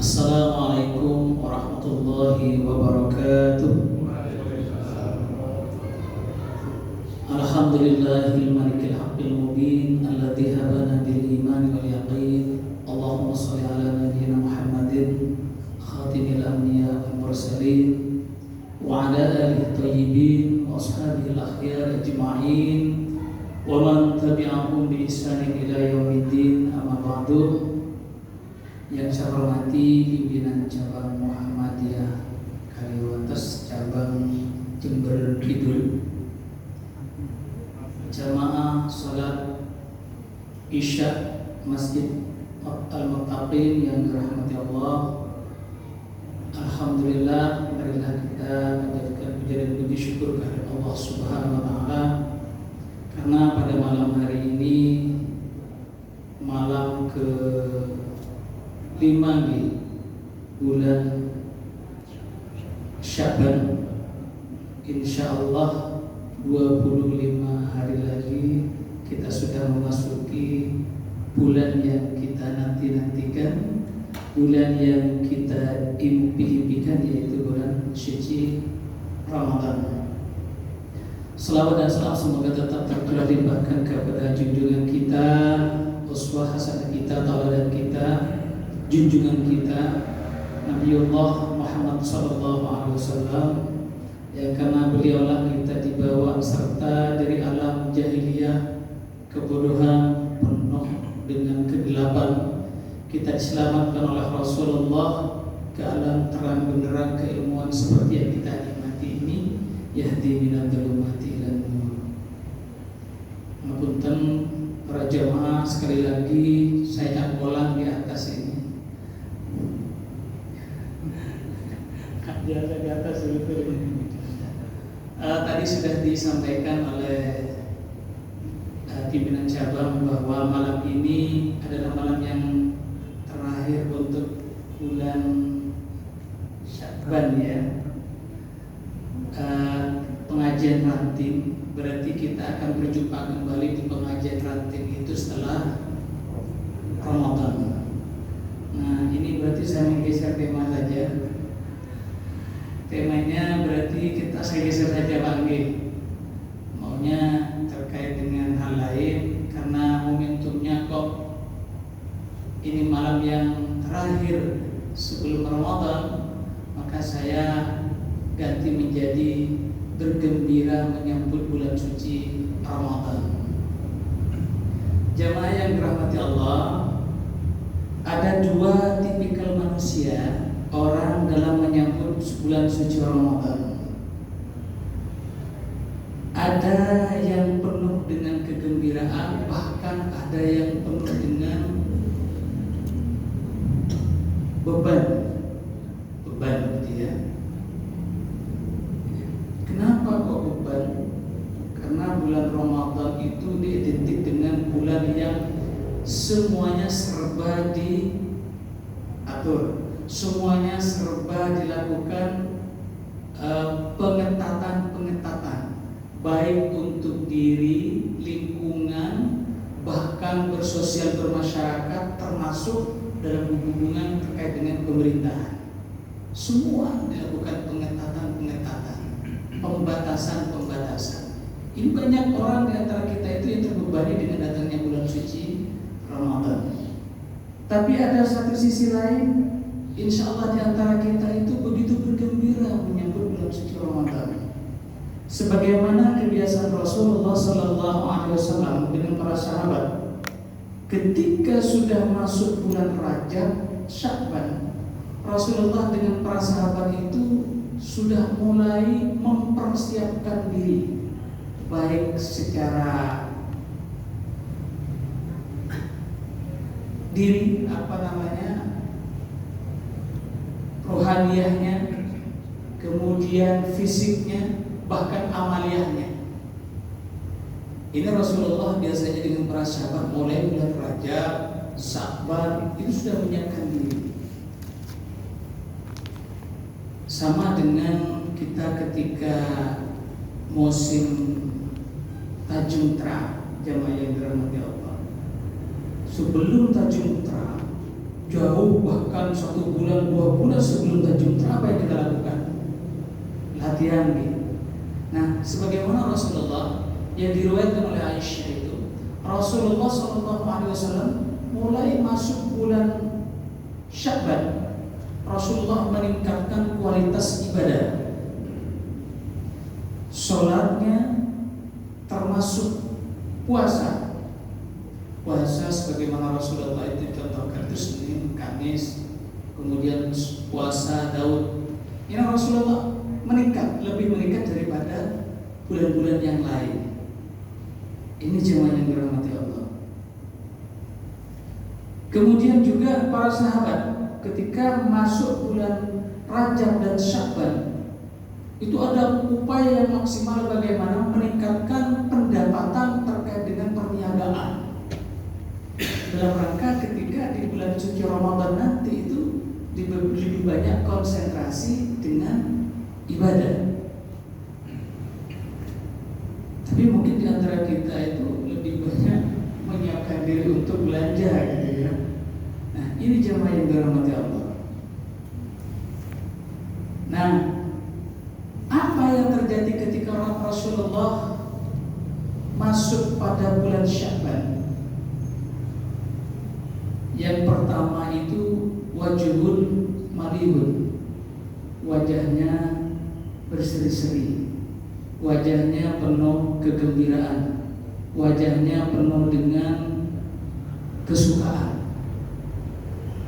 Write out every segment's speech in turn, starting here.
Assalamualaikum warahmatullahi wabarakatuh. Alhamdulillahil malikil haqqil mubin alladzi habana bil iman wal yaqin. Allahumma shalli ala nabiyyina Muhammadin khatimil anbiya wal mursalin wa ala alihi thayyibin wa ashabihi al akhyar ajma'in wa man tabi'ahum bi ihsanin ila yaumiddin. Amma ba'du. Yang saya hormati pimpinan cabang Muhammadiyah Kaliwates cabang Jember Kidul, jamaah salat Isya Masjid Al-Muttaqin yang dirahmati Allah. Alhamdulillah, marilah kita menjadikan puja dan puji syukur kepada Allah Subhanahu wa taala karena pada malam hari ini, malam ke 5 di bulan Syaban, insyaallah 25 hari lagi kita sudah memasuki bulan yang kita nanti-nantikan, bulan yang kita impi-impikan, yaitu bulan suci Ramadan. Selawat dan salam semoga tetap terlimpahkan kepada junjungan kita, uswah hasanah kita, tauladan kita, junjungan kita Nabiullah Muhammad SAW, yang karena beliaulah kita dibawa serta dari alam jahiliyah, kebodohan penuh dengan kegelapan, kita diselamatkan oleh Rasulullah ke alam terang benderang keilmuan seperti yang kita nikmati ini. Yahdi minal dhulumati ilan nur. Ngapunten para jamaah, sekali lagi saya cangkolan di atas ini. Di atas itu. Tadi sudah disampaikan oleh pimpinan cabang bahwa malam ini adalah malam yang terakhir untuk bulan Syaban, ya. Pengajian ranting, berarti kita akan berjumpa kembali di pengajian ranting itu setelah Ramadan. Nah, ini berarti saya menggeser tema saja. Temanya berarti saya geser saja, Pak Anggi. Maunya terkait dengan hal lain karena momentumnya kok ini malam yang terakhir sebelum Ramadan, maka saya ganti menjadi bergembira menyambut bulan suci Ramadan. Jamaah yang dirahmati Allah, ada dua tipikal manusia orang dalam menyambut bulan suci Ramadan. Ada yang penuh dengan kegembiraan, bahkan ada yang penuh dengan beban gitu ya. Kenapa kok beban? Karena bulan Ramadan itu diidentik dengan bulan yang semuanya serba diatur, semuanya serba dilakukan pengetatan, baik untuk diri, lingkungan, bahkan bersosial bermasyarakat, termasuk dalam hubungan terkait dengan pemerintahan. Semua dilakukan pengetatan, pembatasan. Ini banyak orang di antara kita itu yang terbebani dengan datangnya bulan suci Ramadan. Tapi ada satu sisi lain, insya Allah di antara kita itu begitu bergembira menyambut bulan suci Ramadan. Sebagaimana kebiasaan Rasulullah SAW dengan para sahabat, ketika sudah masuk bulan Rajab, Sya'ban, Rasulullah dengan para sahabat itu sudah mulai mempersiapkan diri, baik secara diri, rohaniyahnya, kemudian fisiknya, bahkan amaliyahnya. Ini Rasulullah biasanya dengan para sahabat mulai bulan Rajab, Sya'ban itu sudah menyiapkan diri. Sama dengan kita ketika musim Tajuntra, jamaah yang dirahmati Allah. Sebelum Tajuntra, jauh bahkan 1 bulan perhatian gitu. Nah, sebagaimana Rasulullah yang diriwayatkan oleh Aisyah itu, Rasulullah SAW mulai masuk bulan Sya'ban, Rasulullah meningkatkan kualitas ibadah. Sholatnya termasuk puasa. Puasa sebagaimana Rasulullah itu contohkan itu Senin, Kamis, kemudian puasa Daud. Ini Rasulullah lebih meningkat daripada bulan-bulan yang lain. Ini jemaah yang dirahmati Allah. Kemudian juga para sahabat ketika masuk bulan Rajab dan Sya'ban itu ada upaya yang maksimal bagaimana meningkatkan pendapatan terkait dengan perniagaan dalam rangka ketika di bulan suci Ramadan nanti itu lebih banyak konsentrasi dengan ibadah. Tapi mungkin di antara kita itu lebih banyak menyiapkan diri untuk belanja gitu ya. Nah, ini jemaah yang dirahmati Allah. Nah, apa yang terjadi ketika Rasulullah masuk pada bulan Sya'ban? Yang pertama itu wajhul malihun, wajahnya berseri-seri, wajahnya penuh kegembiraan, wajahnya penuh dengan kesukaan,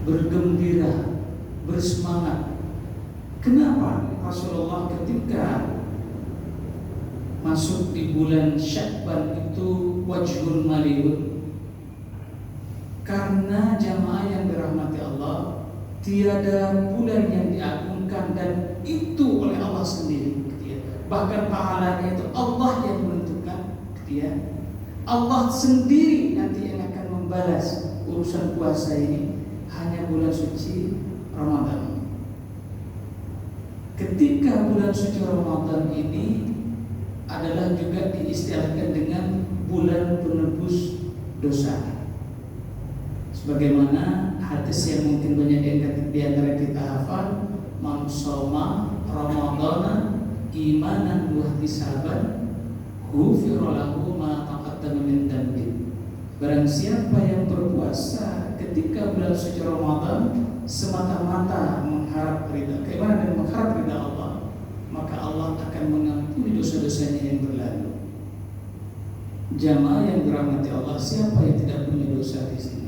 bergembira, bersemangat. Kenapa Rasulullah ketika masuk di bulan Sya'ban itu wajhul malihun? Karena jamaah yang dirahmati Allah, tiada bulan yang diagungkan dan itu oleh Allah sendiri. Bahkan pahalanya itu Allah yang menentukan. Allah sendiri nanti yang akan membalas urusan puasa ini hanya bulan suci Ramadan. Ketika bulan suci Ramadan ini adalah juga diistilahkan dengan bulan penebus dosa. Sebagaimana hadis yang mungkin banyak di antara kita hafal, man shoma ramadhana imanan wa ihtisaban ghufira lahu ma taqaddama min dhanbi. Barang siapa yang berpuasa ketika bulan suci Ramadan semata-mata mengharap ridha, keimanan dan mengharap ridha Allah, maka Allah akan mengampuni dosa-dosanya yang berlalu. Jamaah yang dirahmati Allah, siapa yang tidak punya dosa di sini?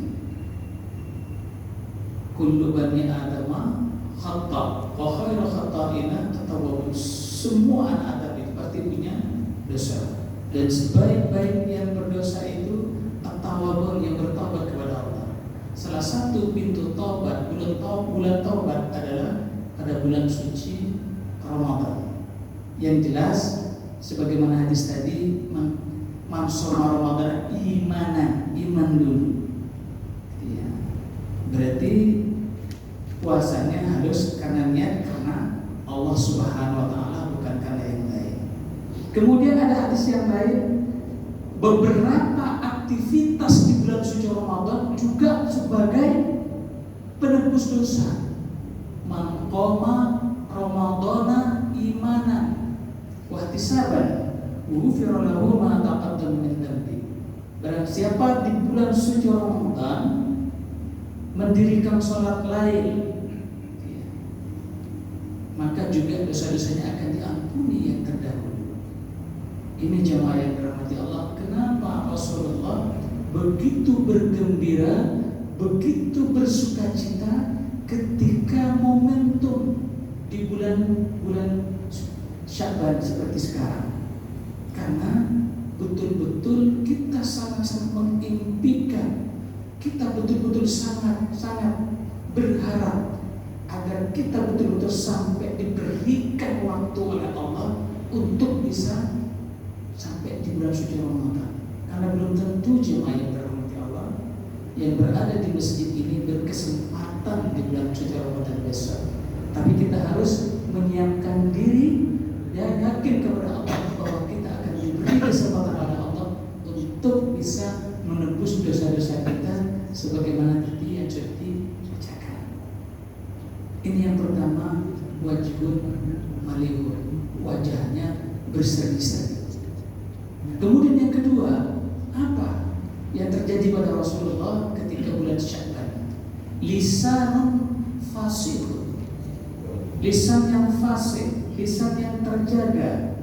Kullu bani Adama khata' wa khairu khata'ina at-tawwabun. Semua anak Adam itu pasti punya dosa, dan sebaik-baik yang berdosa itu at-tawwabun, yang bertobat kepada Allah. Salah satu pintu taubat, bulan taubat adalah pada bulan suci Ramadan. Yang jelas sebagaimana hadis tadi, man shoma Ramadan iman dulu. Ya. Berarti puasanya harus karena niat karena Allah Subhanahu wa taala, bukan karena yang lain. Kemudian ada hadis yang lain, beberapa aktivitas di bulan suci Ramadan juga sebagai penebus dosa. Man qoma ramadhana imanan wa ihtisaban ghufira lahu ma taqaddama min dhanbi. Barang siapa di bulan suci Ramadan mendirikan sholat lail, maka juga dosa-dosanya akan diampuni yang terdahulu. Ini jamaah yang dirahmati Allah. Kenapa Rasulullah begitu bergembira, begitu bersukacita ketika momentum di bulan Sya'ban seperti sekarang? Karena betul-betul kita sangat-sangat mengimpikan, kita betul-betul sangat-sangat berharap agar kita betul-betul sampai diberikan waktu oleh Allah untuk bisa sampai di bulan suci Ramadan. Karena belum tentu jemaah yang dirahmati Allah yang berada di masjid ini berkesempatan di bulan suci Ramadan besok. Tapi kita harus menyiapkan diri dan yakin kepada Allah bahwa kita akan diberi kesempatan oleh Allah untuk bisa menebus dosa-dosa kita sebagaimana tadi yang sudah dibacakan. Ini yang pertama, wajibun malihun, wajah yang terjadi pada Rasulullah ketika bulan Sya'ban. Lisanun fasih, lisan yang fasih, lisan yang terjaga.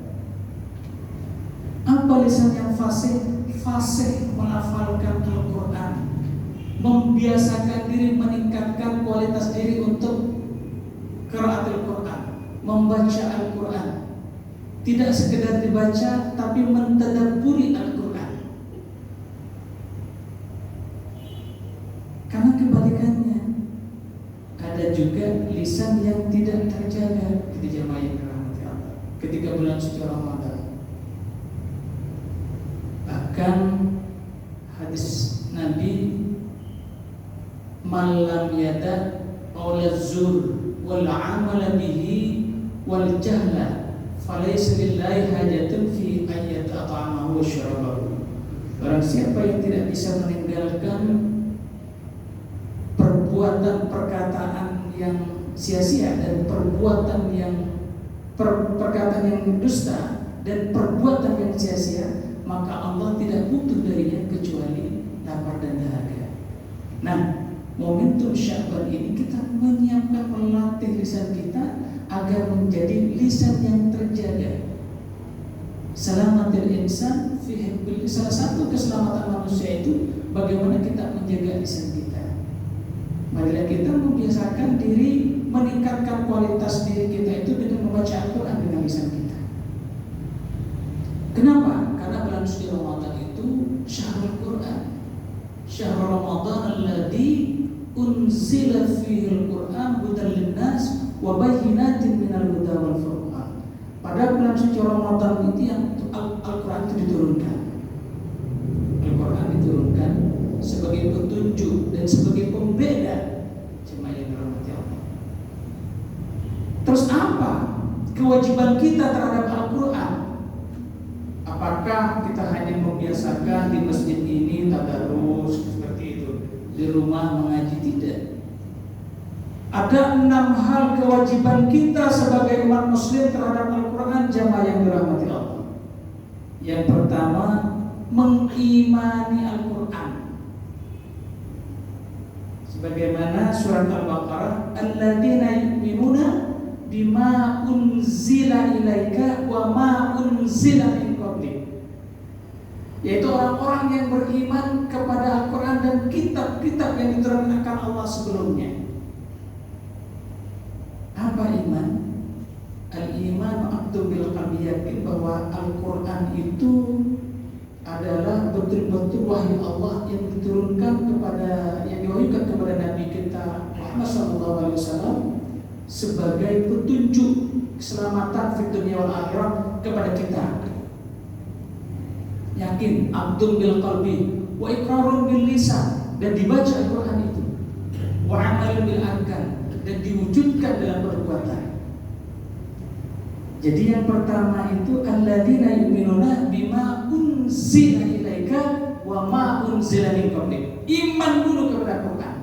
Apa lisan yang fasih? Fasih melafalkan Al-Quran, membiasakan diri, meningkatkan kualitas diri untuk qiraatul Quran, membaca Al-Quran. Tidak sekedar dibaca, tapi mentadabburi Al-Quran. Karena kebalikannya, ada juga lisan yang tidak terjaga di jamaah yang dirahmati Allah ketika bulan suci Ramadan. Bahkan hadis Nabi, malam yada qaulaz zur wal amala bihi wal jahla falaysa lillahi hajatun fi ayat at'amahu wa syarabahu. Barang siapa yang tidak bisa meninggalkan perbuatan perkataan yang sia-sia dan perbuatan yang perkataan yang dusta dan perbuatan yang sia-sia, maka Allah tidak butuh darinya kecuali lapar dan dahaga. Nah, momentum Sya'ban ini kita menyiapkan, melatih lisan kita agar menjadi lisan yang terjaga. Selamatul insan fi hibbil. Salah satu keselamatan manusia itu bagaimana kita menjaga lisan kita. Marilah kita membiasakan diri, meningkatkan kualitas diri kita itu dengan membaca Al-Quran dengan lisan kita. Kenapa? Karena bulan suci Ramadan itu syahrul Quran, syahrul Ramadan alladzi unzila fihi al-Quran hudan linnas wa bayyinatin minal huda wal furqan. Pada bulan suci Ramadan itu yang Al-Quran itu diturunkan. Al-Quran diturunkan sebagai petunjuk dan sebagai pembeda jemaah yang dirahmati Allah. Terus apa kewajiban kita terhadap Al-Quran? Apakah kita hanya membiasakan di masjid ini tadarus seperti itu, di rumah mengaji? Tidak. Ada 6 hal kewajiban kita sebagai umat muslim terhadap Al-Quran jamaah yang dirahmati Allah. Yang pertama, mengimani Al-Quran. Sebagaimana surat Al-Baqarah, alladzina yu'minuna bima unzila ilaika wa ma unzila min qablik, yaitu orang-orang yang beriman kepada Al-Quran dan kitab-kitab yang diturunkan Allah sebelumnya. Apa iman? Al-iman ma'abdu bil qalbi, yakin bahwa Al-Quran itu adalah betul-betul wahyu Allah yang diturunkan kepada, yang diwahyukan kepada Nabi kita Muhammad SAW sebagai petunjuk keselamatan di dunia wal akhirah kepada kita. Yakin, abdul bil qalbi wa iqrarun bil lisan, dan dibaca Al-Quran itu, wa amalun bil arkan, dan diwujudkan dalam perbuatan. Jadi yang pertama itu alladzina yu'minuna bima unzila ilaika wa ma unzila min qablik. Iman dulu kepada Al-Quran.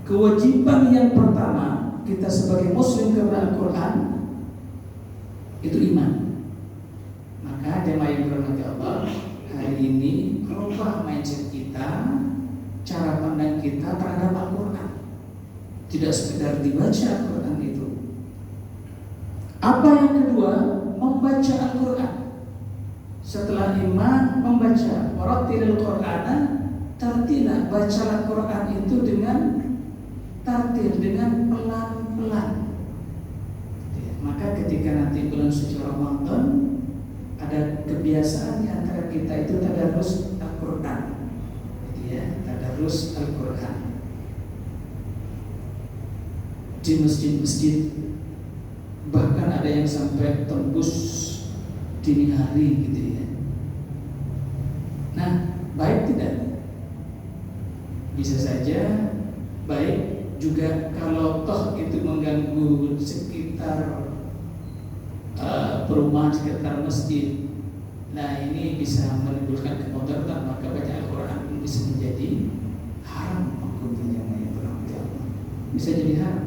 Kewajiban yang pertama kita sebagai muslim kepada Al-Quran itu iman. Maka jemaah yang dirahmati Allah, hari ini merubah mindset kita, cara pandang kita terhadap Al-Quran. Tidak sekedar dibaca Al-Quran itu. Apa yang kedua? Membaca Al-Quran. Setelah iman, membaca. Warattilil Qur'ana tartila. Baca Al-Quran itu dengan tartil, dengan pelan-pelan. Maka ketika nanti bulan suci Ramadan, ada kebiasaan di antara kita itu tadarus Al-Quran. Tadarus Al-Quran di masjid-masjid. Bahkan ada yang sampai tembus dini hari gitu ya. Nah, baik tidak? Bisa saja baik, juga kalau toh itu mengganggu sekitar perumahan, sekitar masjid. Nah, ini bisa menimbulkan kemudaratan, maka baca Al-Quran bisa menjadi haram hukumnya. Bisa jadi haram.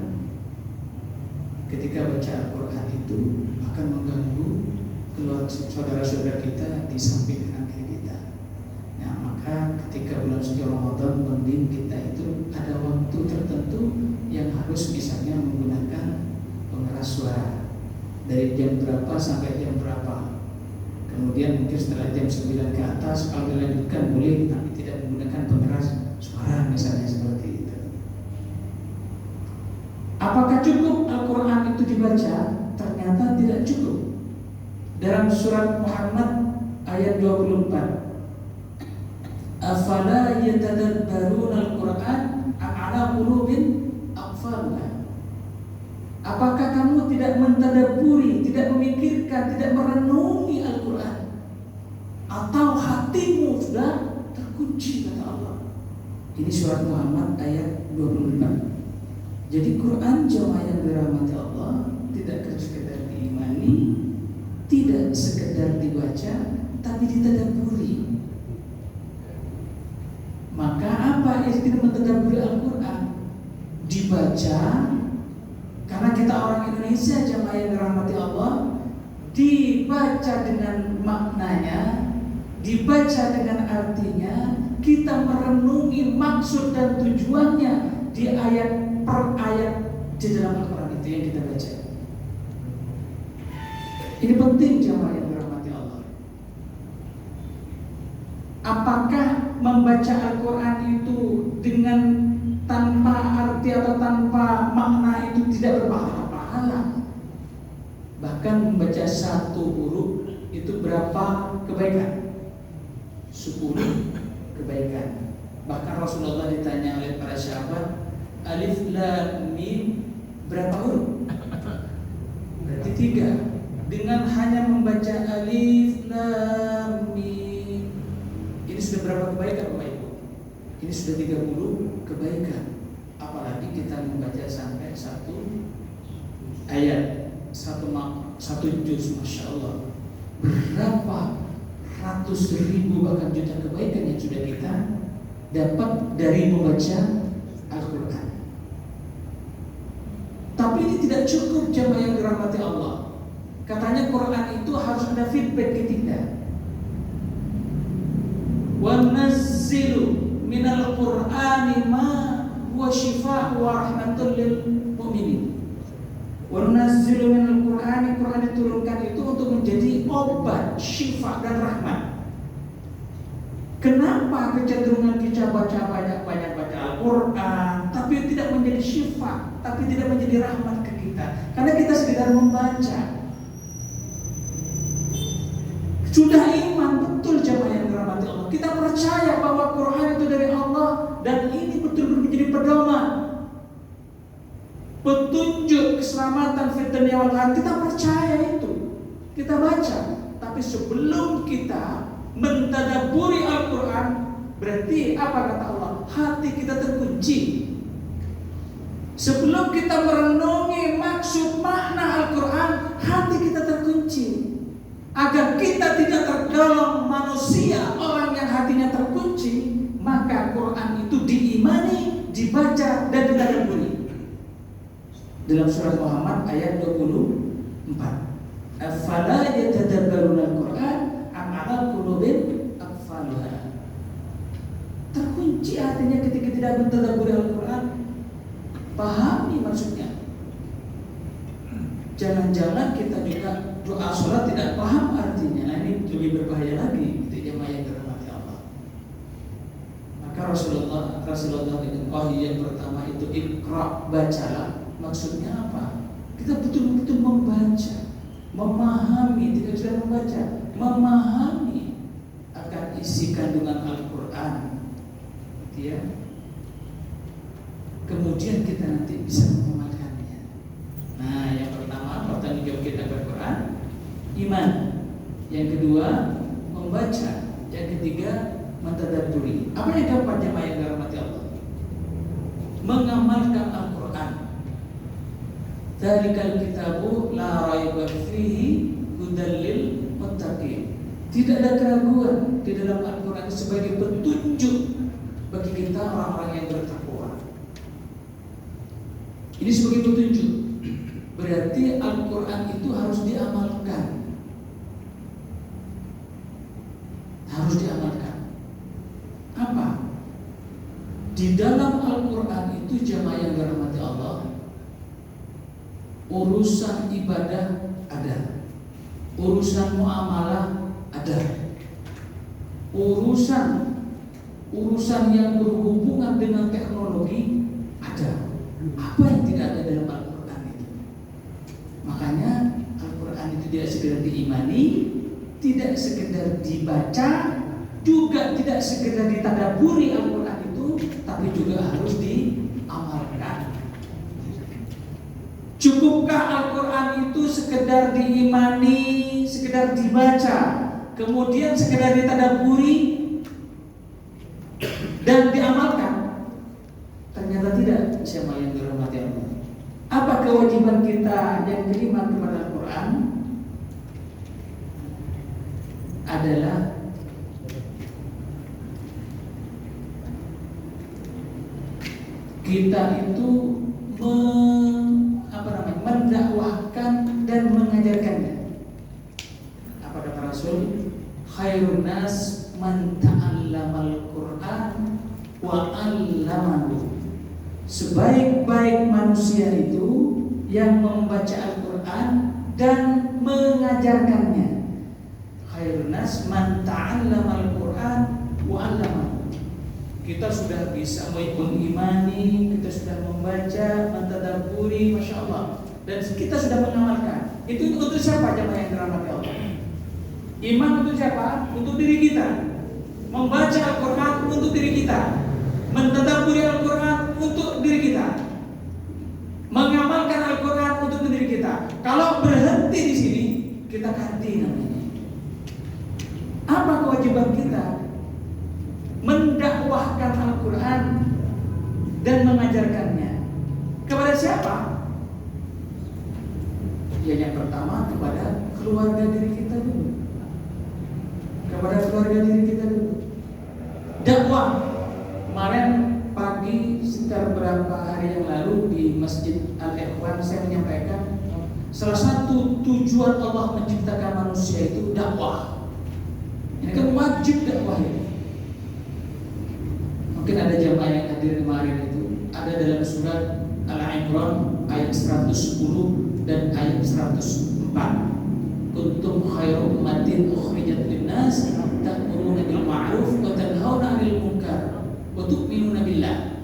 Ketika baca Al-Quran itu akan mengganggu keluarga saudara-saudara kita di samping kanan kiri kita. Nah, maka Maka ketika bulan suci Ramadan, mending kita itu ada waktu tertentu yang harus misalnya menggunakan pengeras suara dari jam berapa sampai jam berapa. Kemudian mungkin setelah jam 9 ke atas kalau dilanjutkan boleh, tapi tidak menggunakan pengeras suara misalnya seperti itu. Apakah cukup Al-Quran itu dibaca? Ternyata tidak cukup. Dalam surat Muhammad ayat 24, afala yatadabbaruna al-Quran am ala qulubin aqfalha. Apakah kamu tidak mentadabburi, tidak memikirkan, tidak merenungi Al-Quran, atau hatimu sudah terkunci, kata Allah. Ini surat Muhammad ayat 24. Jadi Quran jamaah yang dirahmati Allah tidak sekedar diimani, tidak sekedar dibaca, tapi ditadabburi. Maka apa istilah mentadabburi Al-Quran? Dibaca, karena kita orang Indonesia jamaah yang dirahmati Allah, dibaca dengan maknanya, dibaca dengan artinya, kita merenungi maksud dan tujuannya di ayat per ayat di dalam Al-Quran itu yang kita baca. Ini penting jamaah yang dirahmati Allah. Apakah membaca Al-Quran itu dengan tanpa arti atau tanpa makna itu tidak berpahala? Bahkan membaca satu huruf itu berapa kebaikan? 10 kebaikan. Bahkan Rasulullah ditanya oleh para sahabat, alif lam mim berapa huruf? Berarti 3. Dengan hanya membaca alif lam mim, ini sudah berapa kebaikan Bapak Ibu? Ini sudah 30 kebaikan. Apalagi kita membaca sampai 1 ayat, 1 juz, Masya Allah. Berapa ratus ribu bahkan juta kebaikan yang sudah kita dapat dari membaca Al-Quran. Tapi ini tidak cukup jamaah yang dirahmati Allah. Katanya Quran itu harus ada feedback ketiga. Wa nazzilu minal Qur'ani ma huwa shifa' wa rahmatul lil mu'minin. Wa nazzilu minal Qur'ani, Quran diturunkan itu untuk menjadi obat, syifa dan rahmat. Kenapa kecenderungan kita banyak baca Al-Quran, tapi tidak menjadi syifa, tapi tidak menjadi rahmat ke kita? Karena kita sekedar membaca. Sudah iman betul jamaah yang dirahmati Allah. Kita percaya bahwa Quran itu dari Allah dan ini betul-betul menjadi pedoman, petunjuk keselamatan fid dunya wal akhirah. Kita percaya itu. Kita baca. Tapi sebelum kita mentadabburi Al-Quran, berarti apa kata Allah? Hati kita terkunci. Sebelum kita merenungi maksud makna Al-Quran, hati kita terkunci. Agar kita tidak tergolong manusia orang yang hatinya terkunci, maka Quran itu diimani, dibaca dan ditadabburi. Dalam surat Muhammad ayat 24, afala yatadabbaruna al-Quran am ala qulubin aqfalha. Terkunci hatinya ketika tidak mentadabburi Al-Quran. Pahami maksudnya. Jangan-jangan kita juga doa sholat tidak paham artinya. Nah, ini lebih berbahaya lagi. Itu jemaah yang dirahmati Allah. Maka Rasulullah dengan wahyu yang pertama itu Iqra, bacalah. Maksudnya apa? Kita betul-betul membaca, memahami, tidak sudah membaca, memahami akan isi kandungan Al-Quran. Ya. Kemudian kita nanti bisa mengamalkannya. Nah, yang pertama pertanyaan jawab kita Al-Quran, iman. Yang kedua membaca. Yang ketiga mentadabburi. Apa yang keempat jemaah yang dirahmati Allah? Mengamalkan Al-Quran. Dzalikal kitabu la raiba fihi hudal lil muttaqin. Tidak ada keraguan di dalam Al-Quran sebagai petunjuk bagi kita orang-orang yang bertakwa. Ini sebagai petunjuk. Berarti Al-Quran itu harus diamalkan. Harus diamalkan. dalam Al-Quran itu jamaah yang dirahmati Allah, urusan ibadah ada, urusan muamalah ada, urusan yang berhubungan dengan teknologi ada. Apa yang tidak ada dalam Al-Quran itu? Makanya Al-Quran itu tidak sekedar diimani, tidak sekedar dibaca, juga tidak sekedar ditadaburi Al-Quran itu, tapi juga harus diamalkan. Cukupkah Al-Quran itu sekedar diimani, sekedar dibaca, kemudian sekedar ditadaburi dan diamalkan? Ternyata tidak, siapa yang dirahmati Allah. Apa kewajiban kita yang beriman kepada Al-Quran? Adalah kita itu mendakwahkan dan mengajarkannya. Apa kata Rasul? Khairun nas man ta'allamal Qur'an wa 'allamahu. Sebaik-baik manusia itu yang membaca Al-Quran dan mengajarkannya. Khairun nas man ta'allamal Qur'an wa 'allamahu. Kita sudah bisa mengimani, kita sudah membaca, mentadabburi, masya Allah, dan kita sudah mengamalkan. Itu untuk siapa jemaah yang dirahmati Allah? Iman untuk siapa? Untuk diri kita. Membaca Al-Quran untuk diri kita. Mentadabburi Al-Quran untuk diri kita. Mengamalkan Al-Quran untuk diri kita. Kalau berhenti di sini, kita ganti namanya. Apa kewajiban kita? Mendakwahkan Al-Quran dan mengajarkannya. Kepada siapa? Ya, yang pertama kepada keluarga diri kita dulu. Kepada keluarga diri kita dulu. Dakwah. Kemarin pagi sekitar beberapa hari yang lalu di Masjid Al-Ikhwan saya menyampaikan salah satu tujuan Allah menciptakan manusia itu dakwah. Ini kan wajib dakwah ini. Mungkin ada jamaah yang hadir kemarin itu ada dalam surat Al-Imran ayat 110 dan ayat 104. Kuntum khairu ummatin ukhrijat linnas ta'muruna bil ma'ruf wa tanhauna 'anil munkar wa tu'minuna billah.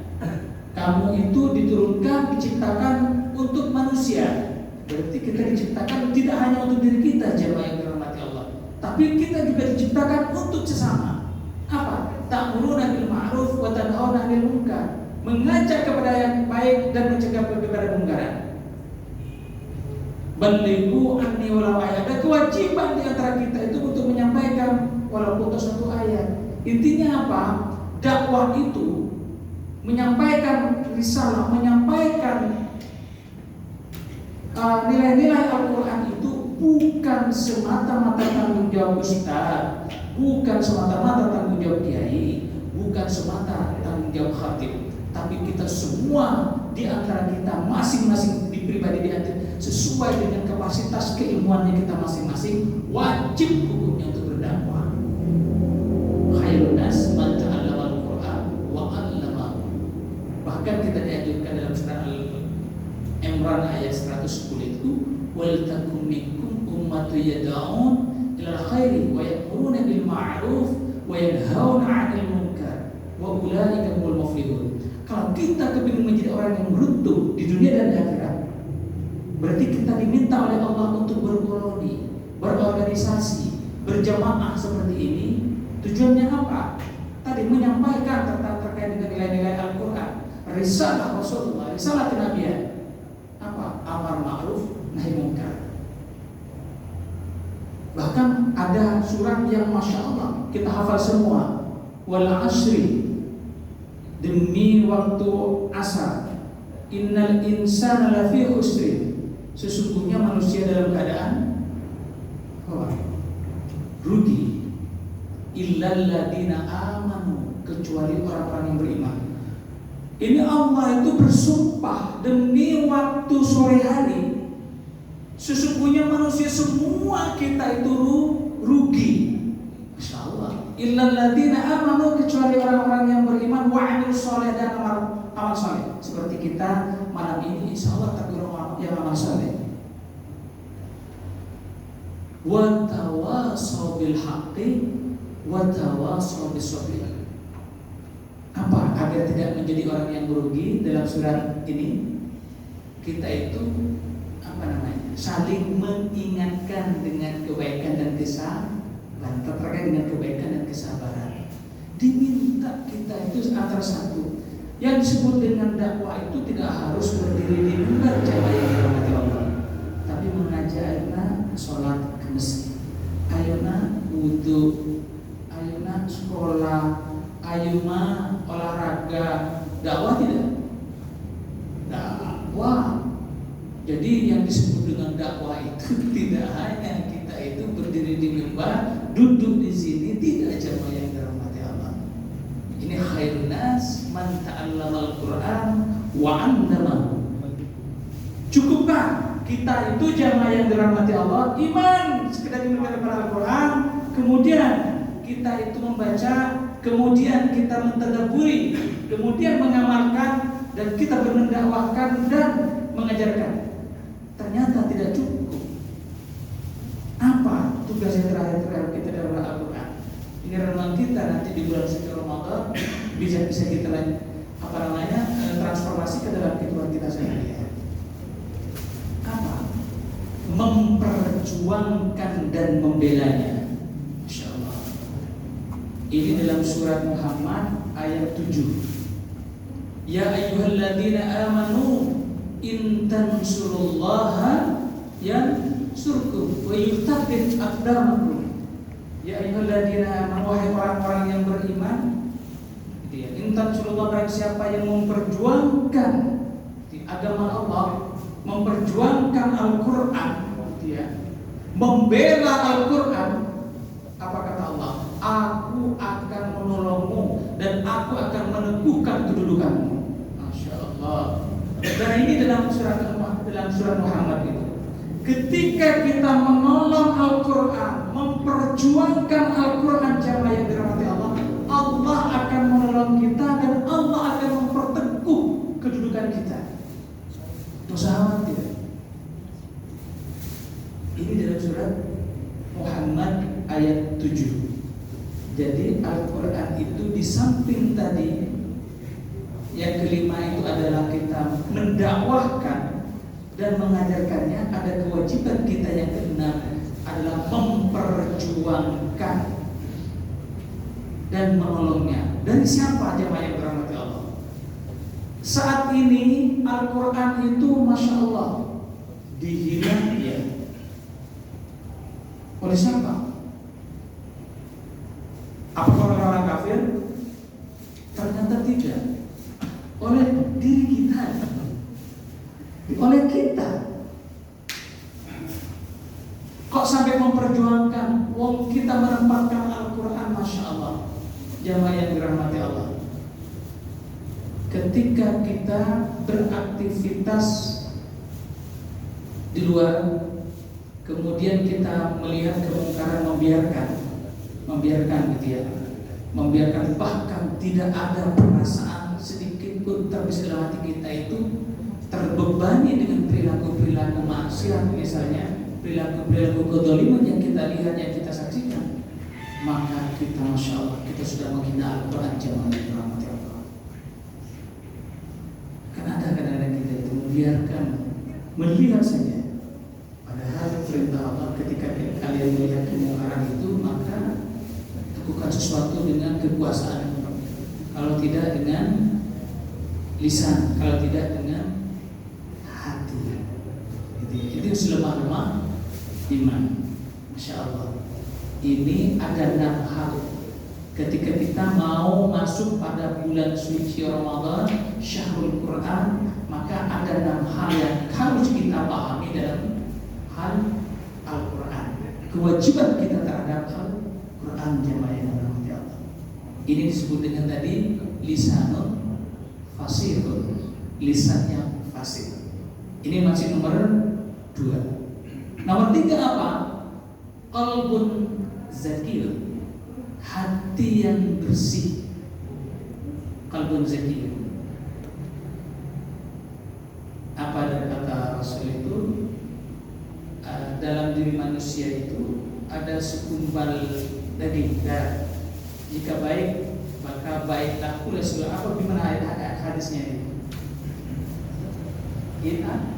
Kamu itu diturunkan, diciptakan untuk manusia. Berarti kita diciptakan tidak hanya untuk diri kita, jemaah yang dirahmati Allah, tapi kita juga diciptakan untuk sesama. Apa? Ta'muruna bil ma'ruf wa tanhauna 'anil munkar. Mengajak kepada yang baik dan mencegah kepada kemungkaran. Balighu anni walau ayat. Ada kewajiban di antara kita itu untuk menyampaikan walaupun satu ayat. Intinya apa? Dakwah itu menyampaikan risalah, menyampaikan nilai-nilai Al-Quran itu bukan semata-mata tanggung jawab ustaz, bukan semata-mata tanggung jawab kiai, bukan semata tanggung jawab khatib, tapi kita semua di antara kita masing-masing di pribadi di antara sesuai dengan kapasitas keilmuannya kita masing-masing wajib hukumnya untuk berdakwah. Khairun nas man ta'allama al-Qur'an wa 'allamahu. Bahkan kita dianjurkan dalam surah Al-Imran ayat 110 itu wal takum minkum ummatun yad'un ilal khairi wa ya'muruna bil ma'ruf wa yanhauna 'anil munkar wa ulaika humul muflihun. Kalau kita kepingin menjadi orang yang beruntung di dunia dan di akhirat, berarti kita diminta oleh Allah untuk berkoloni, berorganisasi, berjamaah seperti ini. Tujuannya apa? Tadi menyampaikan tentang terkait dengan nilai-nilai Al-Quran, risalah Rasulullah, risalah kenabian. Apa? Amar ma'ruf, nahi munkar. Bahkan ada surat yang masya Allah kita hafal semua. Wal asri, demi waktu asar. Innal insana lafi khusrin. Sesungguhnya manusia dalam keadaan rugi. Illal ladina amanu, kecuali orang-orang yang beriman. Ini Allah itu bersumpah demi waktu sore hari. Sesungguhnya manusia semua kita itu rugi. Masya Allah. illal ladzina amanu, kecuali orang-orang yang beriman wa 'amilus shalih dan amal saleh. Seperti kita malam ini insyaallah takbir yang amal saleh. Wa tawassaw bil haqqi wa tawassaw bis sabr. Apa agar tidak menjadi orang yang merugi dalam surat ini? Kita itu saling mengingatkan dengan kebaikan dan kesabaran, terkait dengan kebaikan dan kesabaran. Diminta kita itu antara satu. Yang disebut dengan dakwah itu tidak harus berdiri di mimbar jamaah yang dirahmati Allah, tapi mengajak ayeuna sholat ke masjid, ayeuna wudu, ayeuna sekolah, ayeuna olahraga. Dakwah tidak? Dakwah. Jadi yang disebut dengan dakwah itu tidak hanya kita itu berdiri di mimbar, duduk di sini, tidak jamaah yang dirahmati Allah. Ini khairun nas man ta'allama al-Qur'an wa 'allamahu. Cukupkah kita itu jamaah yang dirahmati Allah, iman sekedar membaca Al-Qur'an, kemudian kita itu membaca, kemudian kita mentadabburi, kemudian mengamalkan, dan kita mendakwahkan dan mengajarkan? Ternyata tidak cukup. Apa tugas yang terakhir kita dalam Al-Quran? Ini renungan kita nanti di bulan suci Ramadan bisa kita transformasi ke dalam kehidupan kita sehari-hari. Apa? Memperjuangkan dan membelanya. Masya Allah. Ini dalam surat Muhammad ayat 7. Ya ayyuhalladzina amanu in tansurullaha yansurkum wa yuthabbit aqdamakum. Ya ayyuhalladzina amanu, wahai orang-orang yang beriman, in tansurullah, barang siapa yang memperjuangkan di agama Allah, memperjuangkan Al-Qur'an, membela Al-Qur'an, apa kata Allah? Aku akan menolongmu dan aku akan meneguhkan kedudukanmu. Masya Allah. Dan ini dalam surat Muhammad itu. Ketika kita menolong Al-Quran, memperjuangkan Al-Quran jamaah yang dirahmati Allah, Allah akan menolong kita dan Allah akan memperteguh kedudukan kita. Dosa tidak? Ini dalam surat Muhammad ayat 7. Jadi Al-Quran itu di samping tadi yang kelima itu adalah kita mendakwahkan dan mengajarkannya, ada kewajiban kita yang keenam adalah memperjuangkan dan menolongnya. Dari siapa jemaah yang dirahmati Allah? Saat ini Al-Quran itu Masya Allah dihina oleh siapa? Apakah orang-orang kafir? Ternyata tidak. Oleh diri kita, oleh kita. Kok sampai memperjuangkan? Wong kita menempatkan Al-Quran, Masya Allah, jamaah yang dirahmati Allah. Ketika kita beraktivitas di luar, kemudian kita melihat kemungkaran, membiarkan gitu ya, membiarkan, bahkan tidak ada perasaan sedikit pun terbesar dalam hati kita itu terbebani dengan perilaku-perilaku maksiat, misalnya perilaku-perilaku kezaliman yang kita lihat, yang kita saksikan, maka kita Masya Allah, kita sudah menghina Al-Quran jamaah yang dirahmati Allah. Karena ada kadang-kadang kita itu membiarkan, melihat saja. Padahal perintah Allah ketika kalian melihat kemungkaran itu, maka lakukan sesuatu dengan kekuasaan. Kalau tidak dengan lisan, kalau tidak dengan hati. Itu selemah-lemah iman. Masya Allah. Ini ada 6 hal. Ketika kita mau masuk pada bulan suci Ramadan, Syahrul Quran, maka ada 6 hal yang harus kita pahami dalam hal Al-Quran. Kewajiban kita terhadap Al-Quran jamaah yang dirahmati Allah. Ini disebut dengan tadi lisanul fasihun, lisan yang fasih. Ini masih nomor 2. Nomor 3 apa? Qalbun zakir, hati yang bersih, qalbun zakiyun. Apa ada kata Rasul itu, dalam diri manusia itu ada segumpal daging darah. Jika baik maka baiklah pula seluruh. Apa gimana hadisnya ini? Gimana?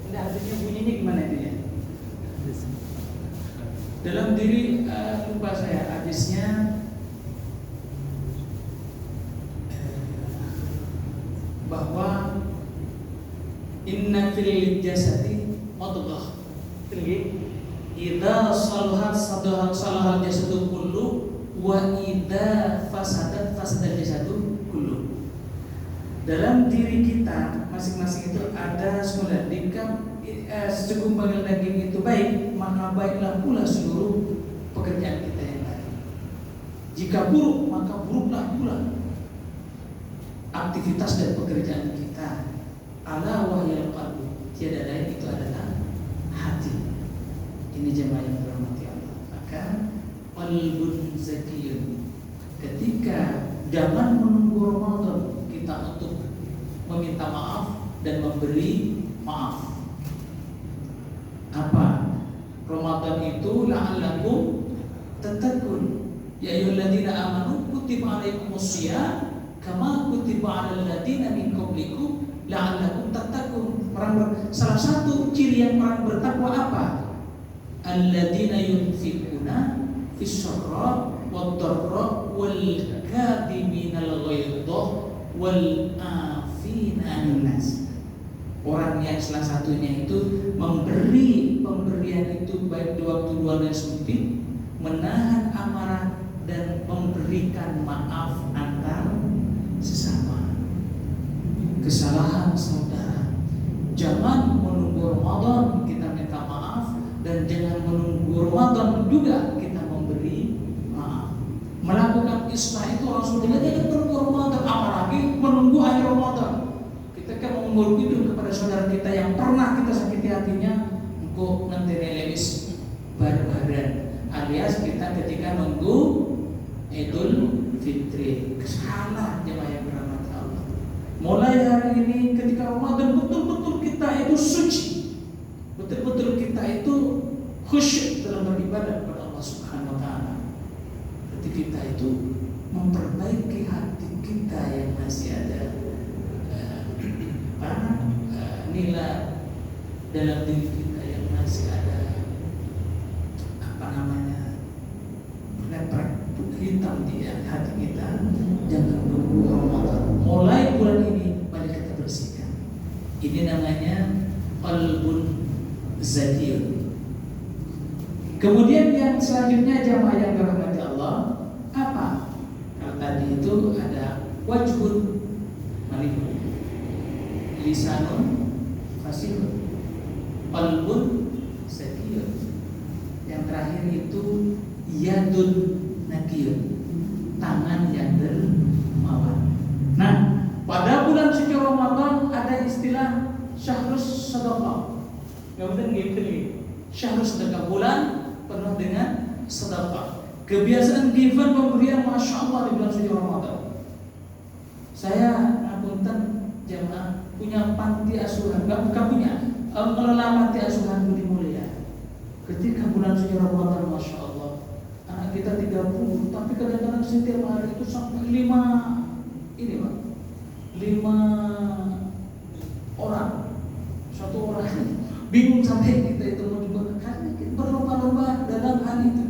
Tidak, hadisnya bunyinya gimana itu ya? Dalam diri lupa saya hadisnya, bahwa inna fil jasadi mudghah, idza salahat salahal jasadu kullu wa idza fasadat fasadal jasadu kullu. Dalam diri kita masing-masing itu ada semula. Jika segumpal daging itu baik, maka baiklah pula seluruh pekerjaan kita yang lain. Jika buruk, maka buruklah pula aktivitas dan pekerjaan kita. Ala wahyal qalbu, tiada lain itu adalah hati. Ini jemaah yang dirahmati Allah. Maka qalbun zakiyun, ketika zaman menunggu Ramadan kita untuk meminta maaf dan memberi maaf. Apa? Ramadan itu la'allakum tattaqun. Ya ayyuhalladzina amanu kutiba alaikumusiyam kama kutiba 'alal ladzina min qablikum la'allakum tattaqun. Salah satu ciri yang orang bertakwa apa? Alladzina yunfiquna fis-sarra wad-dharra wal kadhiminal ghaidha wal afina 'anil nas. Orang yang salah satunya itu memberi pemberian itu baik di waktu luang dan sempit, menahan amarah dan memberikan maaf antar sesama. Kesalahan saudara, jangan menunggu Ramadan kita minta maaf, dan jangan menunggu Ramadan juga kita memberi maaf. Melakukan islah itu Rasulullah jangan menunggu Ramadan, apalagi menunggu akhir Ramadan. Kita kan mengurus itu kepada saudara kita yang pernah kita sakiti hatinya, engkau nanti lewis barbaran, alias kita ketika nunggu Idul Fitri. Salah jemaah yang dirahmati Allah. Mulai hari ini ketika Ramadan betul-betul kita itu suci, betul-betul kita itu khusyuk dalam beribadah kepada Allah Subhanahu wa taala. Berarti kita itu memperbaiki hati kita yang masih ada nilai dalam diri kita yang masih ada leprak hitam di hati kita. Jangan menunggu Ramadan. Mulai bulan ini mari kita bersihkan. Ini namanya qalbun zakiyun. Kemudian yang selanjutnya jamaah yang dirahmati Allah, apa? Kalau tadi itu ada wajhun malikun, lisanun fasihun, qalbun zakiyun. Yang terakhir itu yadun nakiyun, tangan yang dermawan. Nah, pada bulan suci Ramadan ada istilah syahrus sedekah. Kemudian gitu nih, syahrus sedekah, bulan penuh dengan sedekah. Kebiasaan given pemberian masya Allah di bulan suci Ramadan. Saya ngapunten jemaah punya panti asuhan, bukan punya, mengelola panti asuhan Budi Mulia. Ketika bulan suci Ramadan, masya Allah, anak kita 30, tapi kadang-kadang setiap hari itu sampai 5 orang, satu orang bingung sampai kita itu mau juga, karena kita berlomba-lomba dalam hal itu.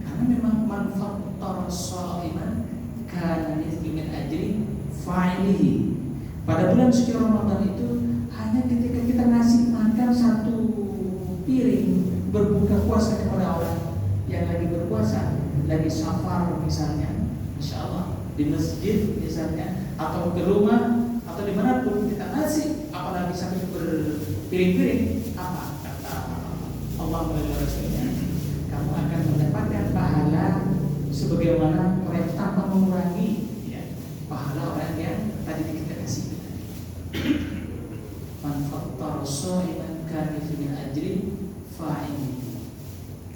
Karena memang manfaat shaiman kana mithlu min ajri fa'ilihi. Pada bulan suci Ramadan itu hanya ketika kita ngasih makan satu piring berbuka puasa kepada orang yang lagi berpuasa, lagi safar misalnya, insya Allah di masjid misalnya, atau ke rumah atau dimanapun kita ngasih, apalagi sampai berpiring-piring, apa kata Allah melalui Rasulnya, kamu akan mendapatkan pahala sebagaimana orang tanpa mengurangi pahala orang yang tadi kita kasih. Man fattara shaiman kana fi ajri fa'il.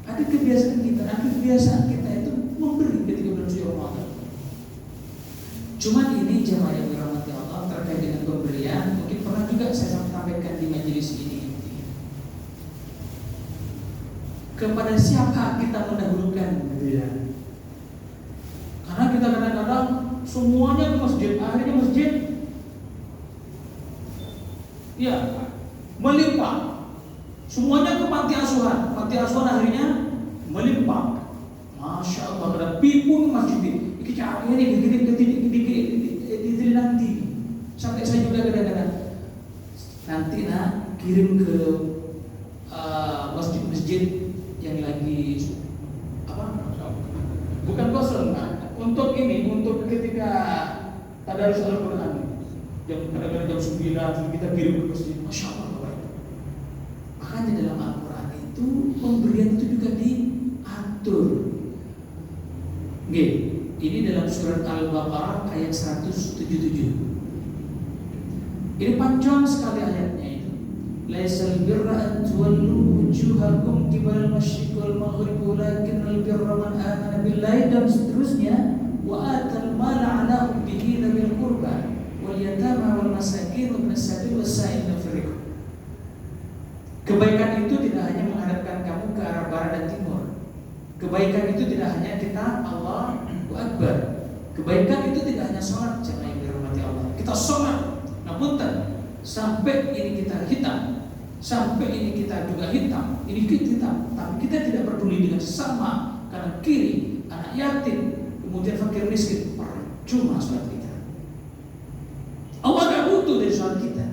Ada kebiasaan kita itu memberi ketika bulan suci Ramadan. Cuman ini jemaah yang dirahmati Allah terkait dengan pemberian, mungkin pernah juga saya sampaikan di majelis ini. Kepada siapa kita mendahulukan, gitu ya? Karena kita kadang-kadang semuanya ke masjid, akhirnya masjid, ya, melimpah. Semuanya ke panti asuhan akhirnya melimpah. Masya Allah, ada pipun masjid ini. Kita akhirnya di nanti. Sampai saya juga kadang-kadang nanti kirim ke masjid-masjid yang lagi bukan kosong, untuk ketika tadarus Al-Quran kadang-kadang jam 9 kita kirim ke masjid. Masya Allah. Makanya dalam Al-Quran itu pemberian itu juga diatur. Ini dalam surat Al-Baqarah ayat 177. Ini panjang sekali ayatnya itu. Laisal birra an tuwallu wujuhakum qibala al-masyriq wal maghrib walakinnal birra man amana billahi, dan seterusnya, wa atal mala ala hubbihi dzil qurba wal yatama wal masakin wa ibnas sabil was-sa'ilina fir riqab. Kebaikan itu tidak hanya menghadapkan kamu ke arah barat dan timur. Kebaikan itu tidak hanya kita Allahu Akbar. Kebaikan itu tidak hanya sholat, jemaah yang dirahmati Allah. Kita sholat, namun sampai ini kita hitam, sampai ini kita juga hitam, ini kita hitam, tapi kita tidak peduli dengan sesama, kanan kiri, anak yatim, kemudian fakir miskin, percuma sholat kita. Allah gak butuh dari sholat kita.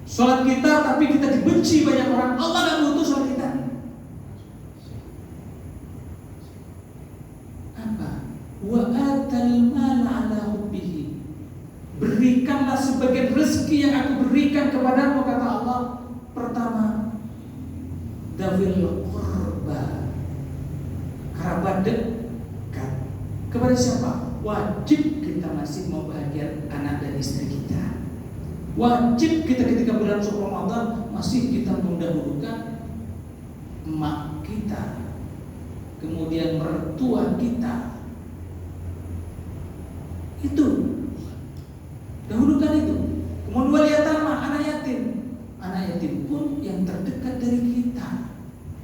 Sholat kita tapi kita dibenci banyak orang, Allah gak butuh sholat kita. Apa? Wa atal mala ala hubbihi. Berikanlah sebagian rezeki yang aku berikan kepadamu, kata Allah. Pertama, dzawil qurba, kerabat dekat. Kepada siapa? Wajib kita masih membahagiakan anak dan istri kita. Wajib kita ketika bulan suci Ramadan masih kita mendahulukan emak kita, kemudian mertua kita. Itu dahulukan itu. Kemudian wal yatama, anak yatim pun yang terdekat dari kita.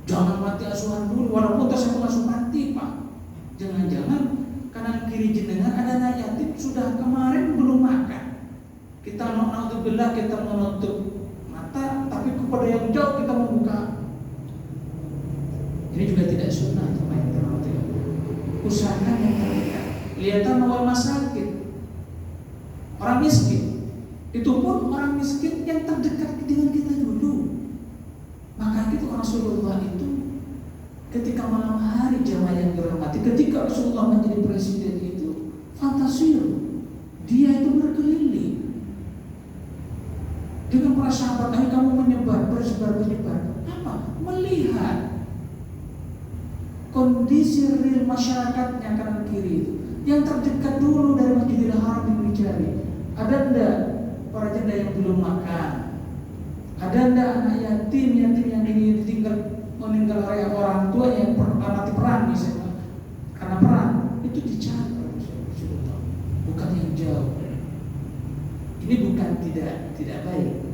Jangan mati asuhan dulu, walaupun saya masuk mati, Pak. Jangan-jangan kanan kiri jenengan ada anak yatim sudah kemarin belum makan. Kita naudzubillah, kita menutup mata, tapi kepada yang jauh kita membuka. Ini juga tidak sunnah, teman-teman. Usahakan yang terdekat. Liyatan wal masakin, orang miskin. Itu pun orang miskin yang terdekat dengan kita dulu. Maka itu Rasulullah itu ketika malam hari, jamaah yang dirahmati, ketika Rasulullah menjadi presiden itu fantasiru, dia itu berkeliling dengan para sahabat. Ayo kamu bersebar. Apa? Melihat kondisi real masyarakatnya kanan kiri itu. Yang terdekat dulu dari Masjidil Haram yang dicari. Ada enggak para janda yang belum makan? Ada enggak anak yatim yang meninggal oleh orang tua yang mati perang misalnya? Karena perang itu dicari, bukan yang jauh. Ini bukan tidak baik.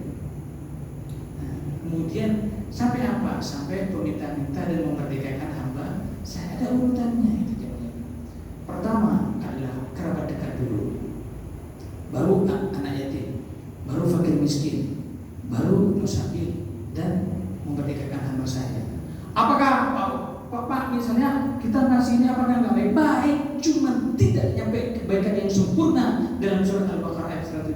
Nah, kemudian sampai apa? Sampai meminta-minta dan memerdekakan hamba. Saya ada urutannya itu. Pertama adalah kerabat dekat dulu, baru anak yatim, baru fakir miskin, baru musabil, dan memerdekakan hamba saya. Apakah Pak misalnya kita ngasihnya apakah nggak baik? Baik, cuma tidak nyampe kebaikan yang sempurna dalam surat Al-Baqarah ayat 107.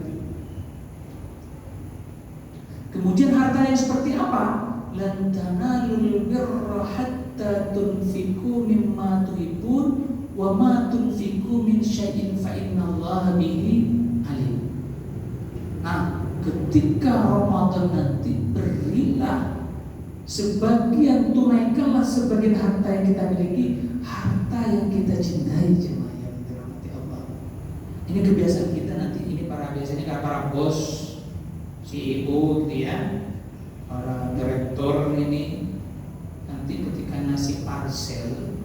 Kemudian harta yang seperti apa? Lan tanalul birra hatta tunfiqu mimma tuhibbun wa ma tunfiqu min syai'in fa innallaha bihi alim. Nah, ketika Ramadan nanti berilah sebagian, tunaikanlah sebagian harta yang kita miliki, harta yang kita cintai, jemaah yang dirahmati Allah. Ini kebiasaan kita nanti, ini biasanya para bos, CEO gitu ya. para direktur ini nanti ketika ngasih parcel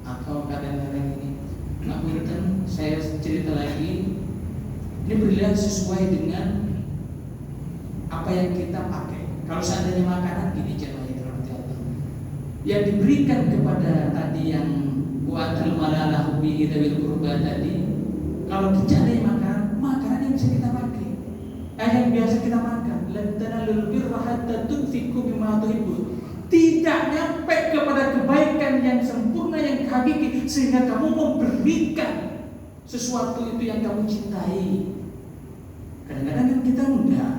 atau kadang-kadang ini ngapunten saya cerita lagi, ini berilah sesuai dengan apa yang kita pakai. Kalau seandainya makanan gini contohnya, yang diberikan kepada tadi yang wa'atul malala hubbi dzawil qurba tadi, kalau tidak ada yang makanan yang bisa kita pakai, yang biasa kita makan, lan tanalul birra hatta tunfiqu bima tuhibbun, tidak nyampe kepada kebaikan yang sempurna yang hakiki sehingga kamu memberikan sesuatu itu yang kamu cintai. Kadang-kadang kan kita enggak,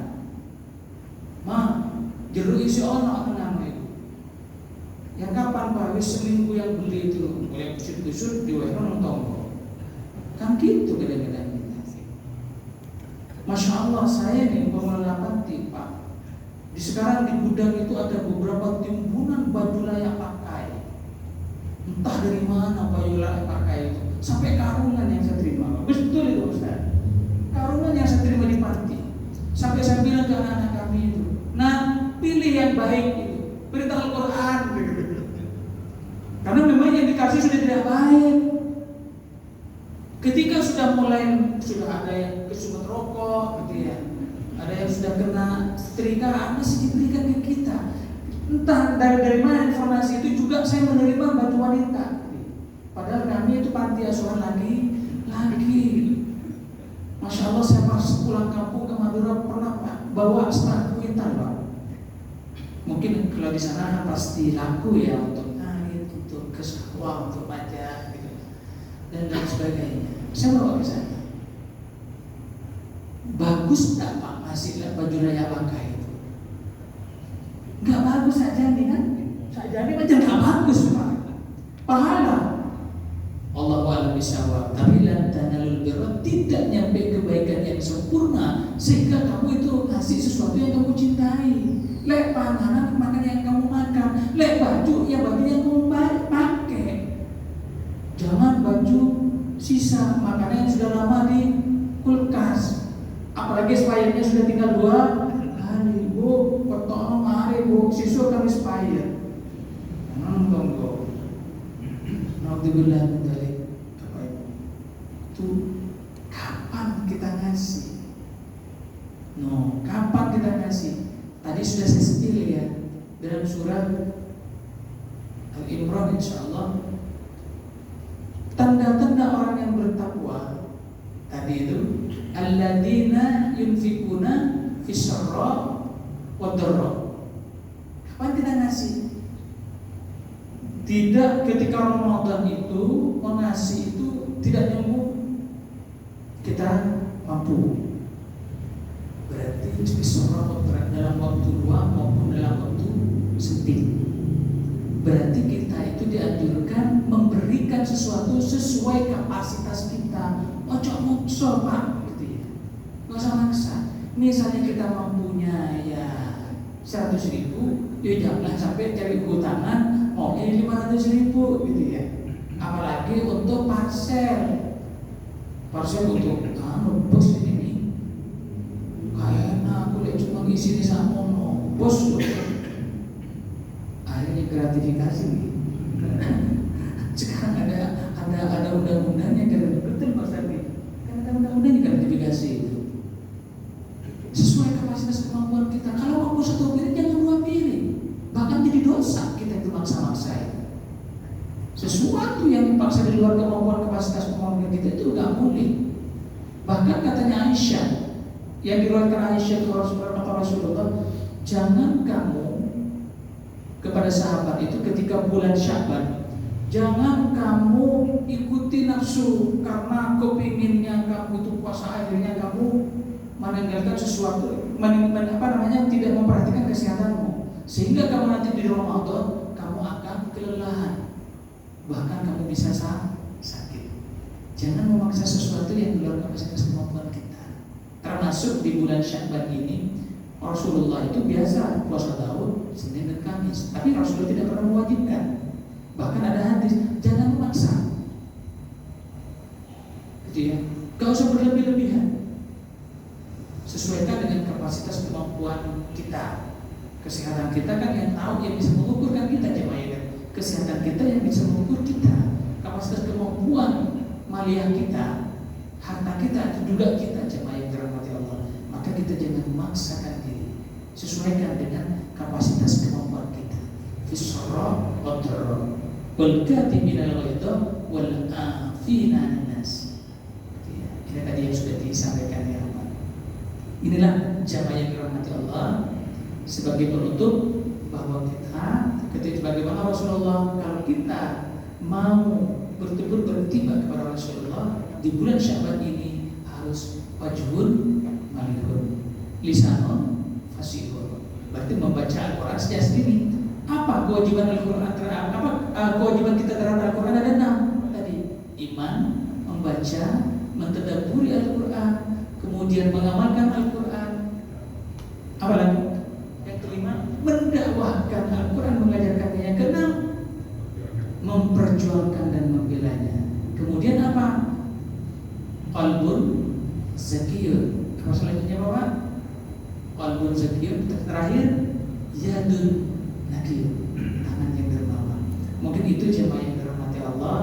jeruk isi ono akan nama itu. Yang kapan Pak? Wis seminggu yang beli itu mulai kusut-kusut diwekan tonggo. Kan gitu kadang-kadang kita. Masya Allah, saya nih pengelola panti Pak. Sekarang di gudang itu ada beberapa timbunan baju layak pakai. Entah dari mana baju layak pakai itu. Sampai karungan yang saya terima. Betul itu Ustaz. Karungan yang saya terima di panti. Sampai saya bilang ke anak-anak kami itu, nah pilih yang baik itu, berita Al-Quran. Karena memang yang dikasih sudah tidak baik. Ketika sudah ada yang kesumat rokok, gitu ya, ada yang sudah kena setrika, masih diberikan ke kita. Entah dari mana informasi itu juga saya menerima baju wanita. Padahal kami itu panti asuhan lagi. Masya Allah, saya pas pulang kampung ke Madura pernah Pak bawa setengah kuintal Pak. Mungkin kalau di sana pasti laku ya untuk naik, untuk kesahwa, untuk pajak gitu, dan lain sebagainya. Saya bawa ke sana. Bagus nggak Pak masih baju layak pakai itu? Nggak bagus saja nih kan? Saja nih macam nggak bagus Pak. Pahala Allah wa'ala bisawab, tapi lan tanalul birra, tidak nyampe kebaikan yang sempurna sehingga kamu itu ngasih sesuatu yang kamu cintai. Lek panganan, makanan yang kamu makan. Lek baju, ya baju yang kamu pakai. Jangan baju sisa makanan yang sudah lama di kulkas. Apalagi expirednya sudah tinggal 2 hari. Bu, potong hari bu, siswa kami expired. Tunggu. Alhamdulillah dari apa itu? Kapan kita ngasih? Kapan kita ngasih? Tadi sudah saya spill ya dalam surah Al-Imran, insyaallah. Tanda-tanda orang yang bertakwa tadi itu, alladzina yunfikuna fis-sarra wad-dharra. Kapan kita ngasih? Tidak ketika Ramadan itu mengasih itu tidak nunggu kita mampu. Berarti bisorot dalam waktu luang maupun dalam waktu sempit. Berarti kita itu dianjurkan memberikan sesuatu sesuai kapasitas kita. Ojo maksa Pak, gitu ya. Nggak usah maksa. Misalnya kita mampunya ya 100.000, ya jangan sampai cari hutanan. Ini 500.000 gitu ya. Apalagi untuk parcel untuk bos ini. Kayaknya aku lihat cuma ngisi di sana bos loh. Akhirnya gratifikasi nih. Sekarang ada undang-undangnya kan, betul Mas Ardi. Kan ada undang-undangnya gratifikasi itu. Sesuai kapasitas kemampuan kita. Kalau kamu 1 piring jangan 2 piring. Bahkan jadi dosa kita itu maksa-maksa itu. Sesuatu yang dipaksa di luar kemampuan kapasitas kemampuan kita itu nggak boleh. Bahkan katanya Aisyah, yang diriwayatkan Aisyah ke Rasulullah, jangan kamu kepada sahabat itu ketika bulan Sya'ban, jangan kamu ikuti nafsu karena kepinginnya kamu itu puasa, akhirnya kamu meninggalkan sesuatu, tidak memperhatikan kesehatanmu. Sehingga kamu nanti di Ramadan kamu akan kelelahan, bahkan kamu bisa sakit. Jangan memaksa sesuatu yang di luar kapasitas kemampuan kita. Termasuk di bulan Sya'ban ini, Rasulullah itu biasa puasa Daud, Senin dan Kamis, tapi Rasulullah tidak pernah mewajibkan. Bahkan ada hadis, jangan memaksa. Gitu ya. Gak usah berlebih-lebihan. Sesuaikan dengan kapasitas kemampuan kita, kesehatan lisan kita yang bisa mengukur kita, kapasitas kemampuan maliyah kita, harta kita, itu juga kita jemaah yang dirahmati Allah. Maka kita jangan memaksakan diri, sesuaikan dengan kapasitas kemampuan kita. Fisra wa dharra wal katimina al-ghaidha wal afina 'anil nas. Ini tadi yang sudah disampaikan ya Pak. Inilah jamaah yang dirahmati Allah. Sebagai penutup bahwa kita bagaimana Rasulullah, kalau kita mau betul-betul bertiba kepada Rasulullah di bulan Sya'ban ini, harus wajhun malihun, lisanun fasihun. Berarti membaca Al-Quran sejak sendiri. Apa kewajiban Al-Quran? Kewajiban kita terhadap Al-Quran ada 6 tadi. Iman, membaca, mentadabburi Al-Quran, kemudian mengamalkan Al-Quran. Apa lagi? Yang kelima, mendakwahkan Al-Quran, mengajarkannya. Yang keenam, memperjuangkan dan membelanya. Kemudian apa? Qalbun zakiyun. Apa selanjutnya Bapak? Qalbun zakiyun. Terakhir, yadun nakiyun, tangan yang dermawan. Mungkin itu jemaah yang dirahmati Allah.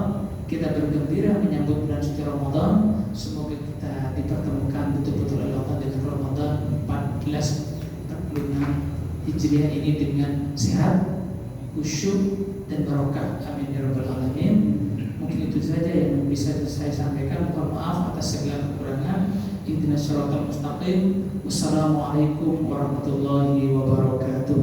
Kita bergembira menyambut bulan suci Ramadan. Semoga kita dipertemukan betul-betul oleh Allah dengan Ramadan 1446 Hijriah ini dengan sehat, khusyuk dan barokah. Amin ya rabbal alamin. Mungkin itu saja yang bisa saya sampaikan. Mohon maaf atas segala kekurangan. Ihdinas siratal mustaqim. Wassalamualaikum warahmatullahi wabarakatuh.